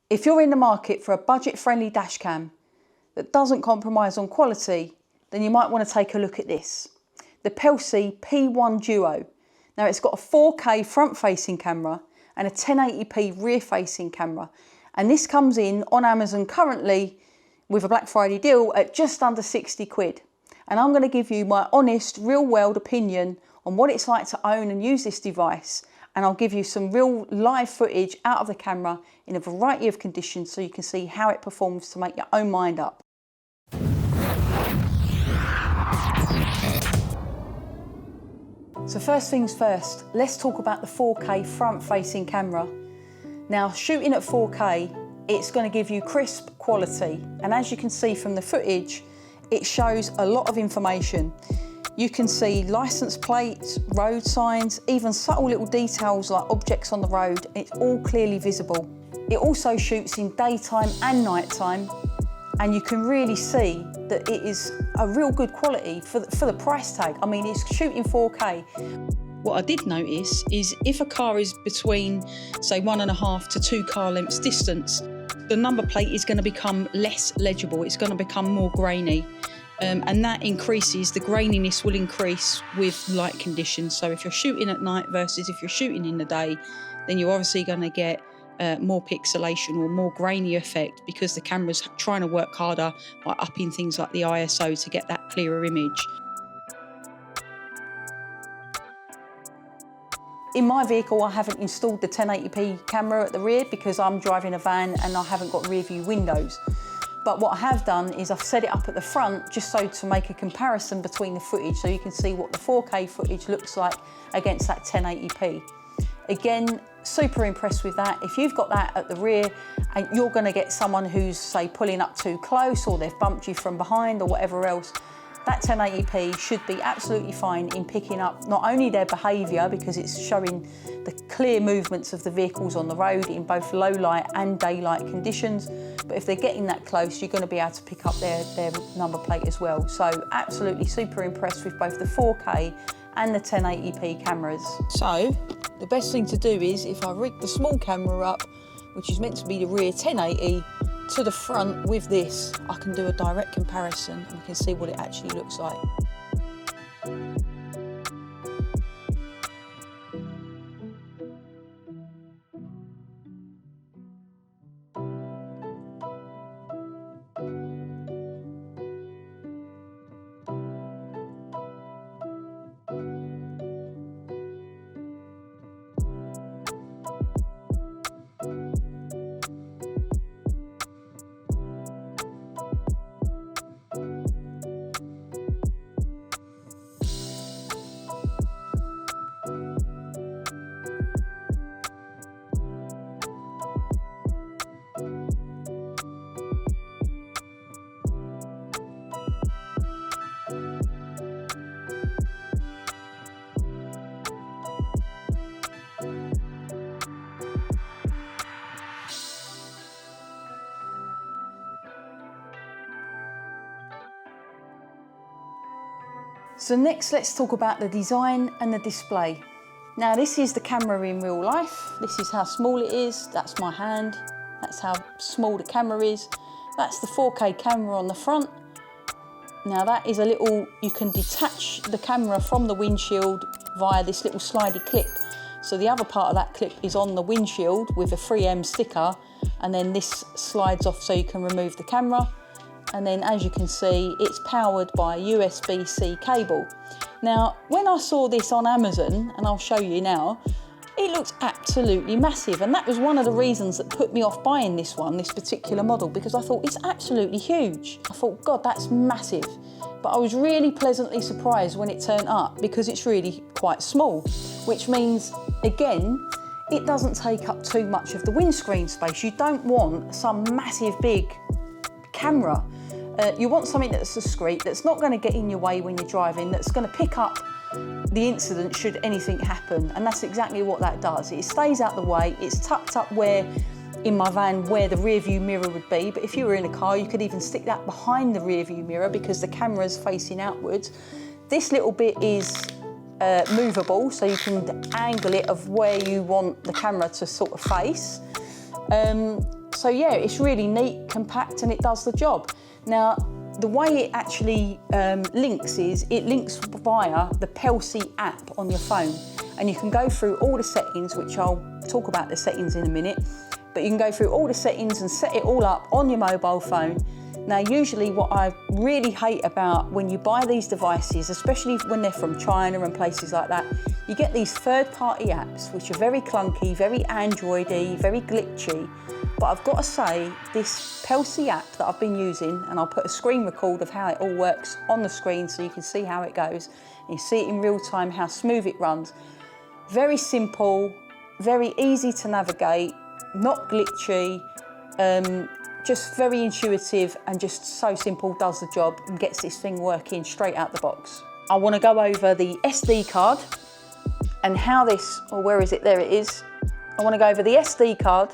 If you're in the market for a budget-friendly dash cam that doesn't compromise on quality, then you might want to take a look at this. The Pelsey P1 Duo. Now it's got a 4K front-facing camera and a 1080p rear-facing camera. And this comes in on Amazon currently with a Black Friday deal at just under 60 quid. And I'm going to give you my honest, real-world opinion on what it's like to own and use this device. And I'll give you some real live footage out of the camera in a variety of conditions so you can see how it performs to make your own mind up. So first things first, let's talk about the 4K front-facing camera. Now, shooting at 4K, it's going to give you crisp quality. And as you can see from the footage, it shows a lot of information. You can see license plates, road signs, even subtle little details like objects on the road. It's all clearly visible. It also shoots in daytime and nighttime, and you can really see that it is a real good quality for the price tag. I mean, it's shooting 4K. What I did notice is if a car is between, say, 1.5 to 2 car lengths distance, the number plate is going to become less legible. It's going to become more grainy. And that increases, the graininess will increase with light conditions. So if you're shooting at night versus if you're shooting in the day, then you're obviously going to get more pixelation or more grainy effect because the camera's trying to work harder by upping things like the ISO to get that clearer image. In my vehicle, I haven't installed the 1080p camera at the rear because I'm driving a van and I haven't got rear view windows. But what I have done is I've set it up at the front just so to make a comparison between the footage so you can see what the 4K footage looks like against that 1080p. Again, super impressed with that. If you've got that at the rear and you're going to get someone who's, say, pulling up too close or they've bumped you from behind or whatever else, that 1080p should be absolutely fine in picking up not only their behaviour because it's showing the clear movements of the vehicles on the road in both low light and daylight conditions, but if they're getting that close, you're going to be able to pick up their number plate as well. So absolutely super impressed with both the 4K and the 1080p cameras. So the best thing to do is if I rig the small camera up, which is meant to be the rear 1080, to the front with this, I can do a direct comparison and we can see what it actually looks like. So next, let's talk about the design and the display. Now this is the camera in real life. This is how small it is. That's my hand. That's how small the camera is. That's the 4K camera on the front. Now that is a little, you can detach the camera from the windshield via this little slidey clip. So the other part of that clip is on the windshield with a 3M sticker, and then this slides off so you can remove the camera. And then as you can see, it's powered by a USB-C cable. Now, when I saw this on Amazon, and I'll show you now, it looks absolutely massive. And that was one of the reasons that put me off buying this particular model, because I thought it's absolutely huge. I thought, God, that's massive. But I was really pleasantly surprised when it turned up because it's really quite small, which means, again, it doesn't take up too much of the windscreen space. You don't want some massive big camera. You want something that's discreet, that's not going to get in your way when you're driving, that's going to pick up the incident should anything happen. And that's exactly what that does. It stays out the way, it's tucked up where, in my van, where the rear view mirror would be. But if you were in a car, you could even stick that behind the rear view mirror because the camera's facing outwards. This little bit is movable, so you can angle it of where you want the camera to sort of face. So yeah, it's really neat, compact, and it does the job. Now, the way it actually links is, it links via the Pelsey app on your phone. And you can go through all the settings, which I'll talk about the settings in a minute, but you can go through all the settings and set it all up on your mobile phone. Now, usually what I really hate about when you buy these devices, especially when they're from China and places like that, you get these third-party apps, which are very clunky, very Android-y, very glitchy. But I've got to say, this Pelsey app that I've been using, and I'll put a screen record of how it all works on the screen so you can see how it goes, and you see it in real time, how smooth it runs. Very simple, very easy to navigate, not glitchy, just very intuitive and just so simple, does the job and gets this thing working straight out the box. I want to go over the SD card and how this, or where is it? There it is. I want to go over the SD card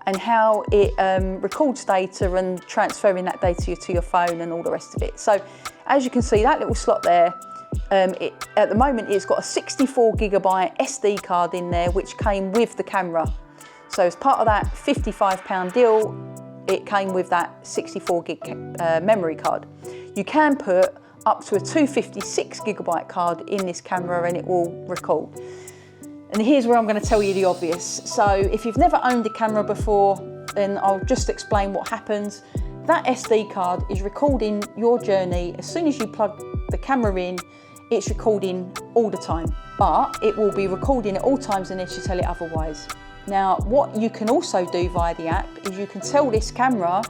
and how it records data and transferring that data to your phone and all the rest of it. So as you can see, that little slot there, at the moment it's got a 64GB SD card in there, which came with the camera. So as part of that £55 deal, it came with that 64GB memory card. You can put up to a 256GB card in this camera and it will record. And here's where I'm going to tell you the obvious. So if you've never owned a camera before, then I'll just explain what happens. That SD card is recording your journey. As soon as you plug the camera in, it's recording all the time. But it will be recording at all times unless you tell it otherwise. Now, what you can also do via the app is you can tell this camera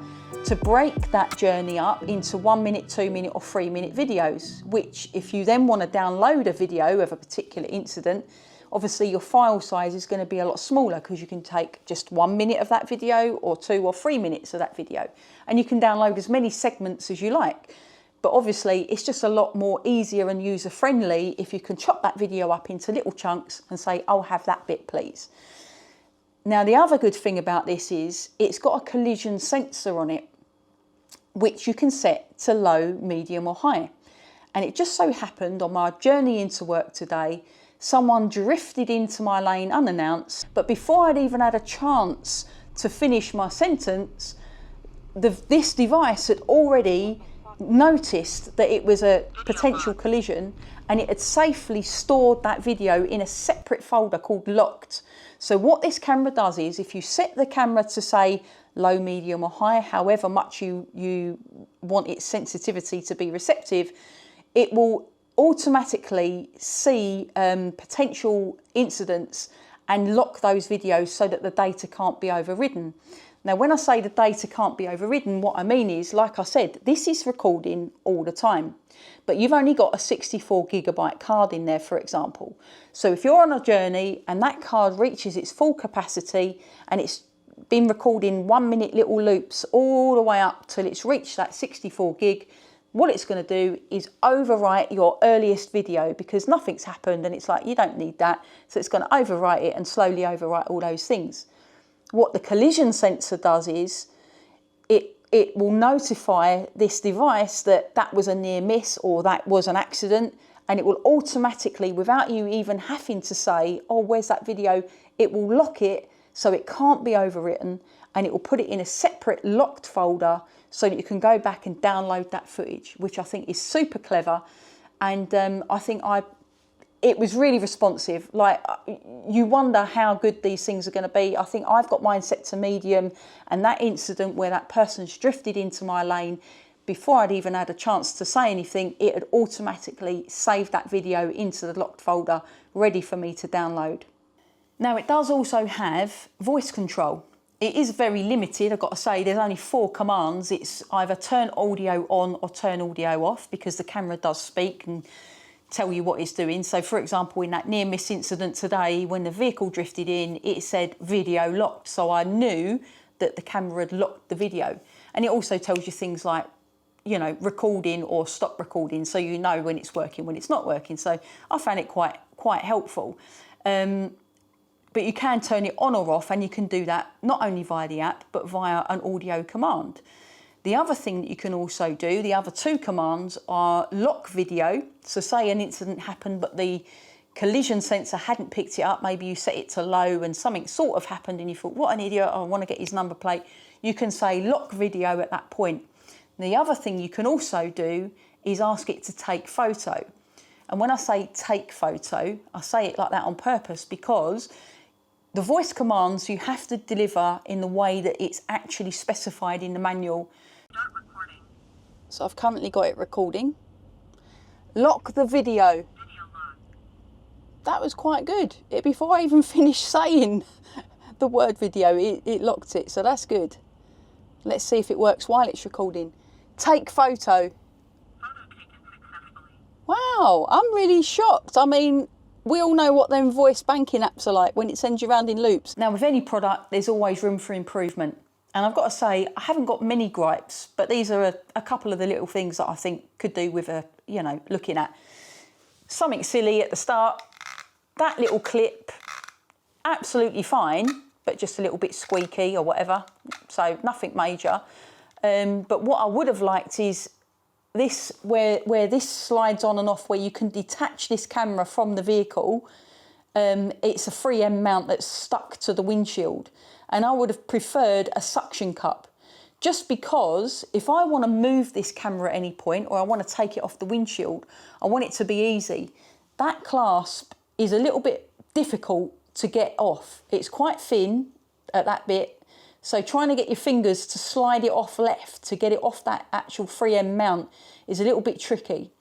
to break that journey up into 1 minute, 2 minute or 3 minute videos, which if you then want to download a video of a particular incident, obviously your file size is going to be a lot smaller because you can take just 1 minute of that video or 2 or 3 minutes of that video. And you can download as many segments as you like. But obviously it's just a lot more easier and user friendly if you can chop that video up into little chunks and say, I'll have that bit please. Now, the other good thing about this is it's got a collision sensor on it, which you can set to low, medium or high. And it just so happened on my journey into work today, someone drifted into my lane unannounced, but before I'd even had a chance to finish my sentence, this device had already noticed that it was a potential collision and it had safely stored that video in a separate folder called locked. So what this camera does is if you set the camera to say low, medium or high, however much you want its sensitivity to be receptive, it will automatically see potential incidents and lock those videos so that the data can't be overridden. Now, when I say the data can't be overridden, what I mean is, like I said, this is recording all the time, but you've only got a 64GB card in there, for example. So if you're on a journey and that card reaches its full capacity and it's been recording 1 minute little loops all the way up till it's reached that 64GB, what it's going to do is overwrite your earliest video because nothing's happened and it's like, you don't need that. So it's going to overwrite it and slowly overwrite all those things. What the collision sensor does is it will notify this device that that was a near miss or that was an accident, and it will automatically, without you even having to say, oh, where's that video? It will lock it so it can't be overwritten, and it will put it in a separate locked folder so that you can go back and download that footage, which I think is super clever. And I think it was really responsive. Like, you wonder how good these things are going to be. I think I've got mine set to medium, and that incident where that person's drifted into my lane, before I'd even had a chance to say anything, it had automatically saved that video into the locked folder, ready for me to download. Now, it does also have voice control. It is very limited, I've got to say. There's only 4 commands. It's either turn audio on or turn audio off, because the camera does speak and tell you what it's doing. So for example, in that near miss incident today, when the vehicle drifted in, it said video locked. So I knew that the camera had locked the video. And it also tells you things like, you know, recording or stop recording, so you know when it's working, when it's not working. So I found it quite helpful. But you can turn it on or off, and you can do that not only via the app, but via an audio command. The other thing that you can also do, the other 2 commands, are lock video. So say an incident happened, but the collision sensor hadn't picked it up. Maybe you set it to low and something sort of happened and you thought, what an idiot, I want to get his number plate. you can say lock video at that point. The other thing you can also do is ask it to take photo. And when I say take photo, I say it like that on purpose because the voice commands you have to deliver in the way that it's actually specified in the manual. Start recording. So I've currently got it recording. Lock the video. Video locked. That was quite good. Before I even finished saying the word video, it locked it, so that's good. Let's see if it works while it's recording. Take photo. Photo taken successfully. Wow, I'm really shocked. I mean, we all know what them voice banking apps are like when it sends you around in loops. Now, with any product, there's always room for improvement. And I've got to say, I haven't got many gripes, but these are a couple of the little things that I think could do with looking at. Something silly at the start. That little clip, absolutely fine, but just a little bit squeaky or whatever. So nothing major. But what I would have liked is this, where this slides on and off, where you can detach this camera from the vehicle. It's a 3M mount that's stuck to the windshield. And I would have preferred a suction cup, just because if I want to move this camera at any point or I want to take it off the windshield, I want it to be easy. That clasp is a little bit difficult to get off. It's quite thin at that bit. So trying to get your fingers to slide it off left to get it off that actual 3M mount is a little bit tricky.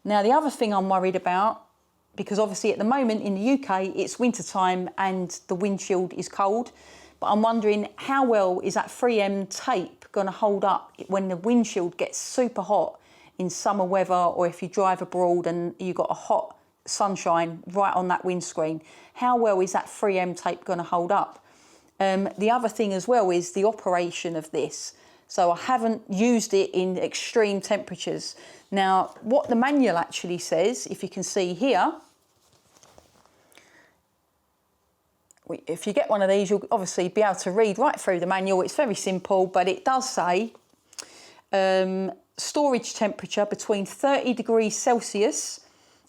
Now, the other thing I'm worried about, because obviously at the moment in the UK, it's winter time and the windshield is cold, but I'm wondering how well is that 3M tape going to hold up when the windshield gets super hot in summer weather, or if you drive abroad and you've got a hot sunshine right on that windscreen. How well is that 3M tape going to hold up? The other thing as well is the operation of this. So I haven't used it in extreme temperatures. Now, what the manual actually says, if you can see here, if you get one of these, you'll obviously be able to read right through the manual. It's very simple, but it does say storage temperature between 30 degrees Celsius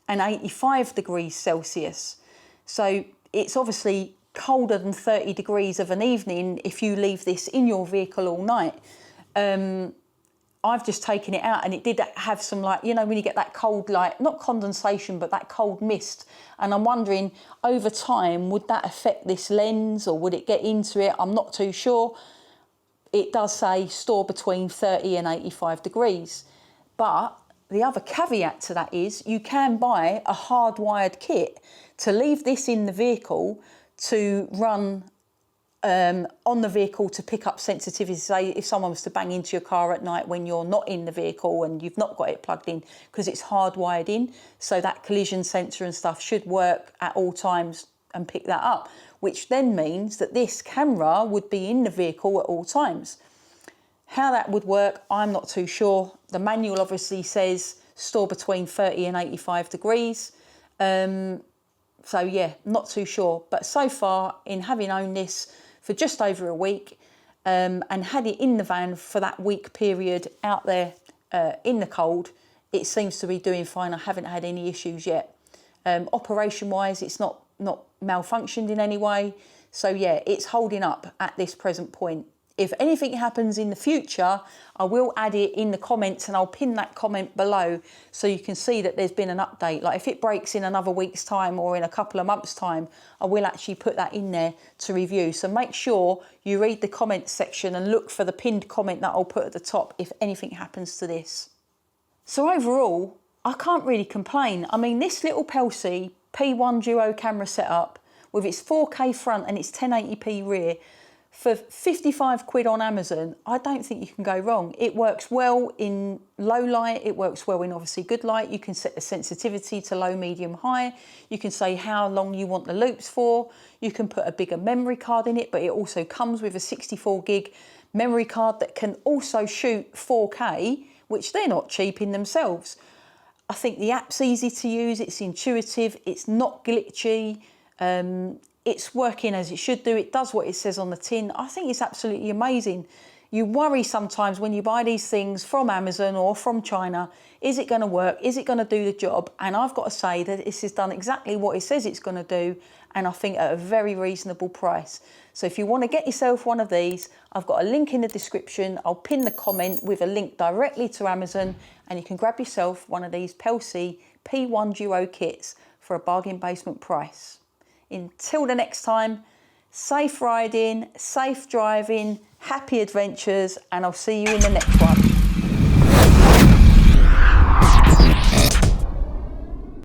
and 85 degrees Celsius. So it's obviously colder than 30 degrees of an evening if you leave this in your vehicle all night. I've just taken it out and it did have some, like, you know, when you get that cold, like, not condensation, but that cold mist. And I'm wondering, over time, would that affect this lens or would it get into it? I'm not too sure. It does say store between 30 and 85 degrees. But the other caveat to that is you can buy a hardwired kit to leave this in the vehicle to run on the vehicle to pick up sensitivity. Say if someone was to bang into your car at night when you're not in the vehicle and you've not got it plugged in, because it's hardwired in, so that collision sensor and stuff should work at all times and pick that up, which then means that this camera would be in the vehicle at all times. How that would work, I'm not too sure. The manual obviously says store between 30 and 85 degrees. So yeah, not too sure. But so far, in having owned this for just over a week and had it in the van for that week period out there in the cold, it seems to be doing fine. I haven't had any issues yet. Operation-wise, it's not malfunctioned in any way. So yeah, it's holding up at this present point. If anything happens in the future, I will add it in the comments and I'll pin that comment below so you can see that there's been an update. Like if it breaks in another week's time or in a couple of months' time, I will actually put that in there to review. So make sure you read the comments section and look for the pinned comment that I'll put at the top if anything happens to this. So overall, I can't really complain. I mean, this little Pelsey P1 Duo camera setup with its 4K front and its 1080p rear, for 55 quid on Amazon, I don't think you can go wrong. It works well in low light, it works well in obviously good light. You can set the sensitivity to low, medium, high. You can say how long you want the loops for. You can put a bigger memory card in it, but it also comes with a 64 gig memory card that can also shoot 4K, which they're not cheap in themselves. I think the app's easy to use, it's intuitive, it's not glitchy. It's working as it should do. It does what it says on the tin. I think it's absolutely amazing. You worry sometimes when you buy these things from Amazon or from China, is it going to work? Is it going to do the job? And I've got to say that this has done exactly what it says it's going to do, and I think at a very reasonable price. So if you want to get yourself one of these, I've got a link in the description. I'll pin the comment with a link directly to Amazon, and you can grab yourself one of these Pelsey P1 Duo kits for a bargain basement price. Until the next time, safe riding, safe driving, happy adventures, and I'll see you in the next one.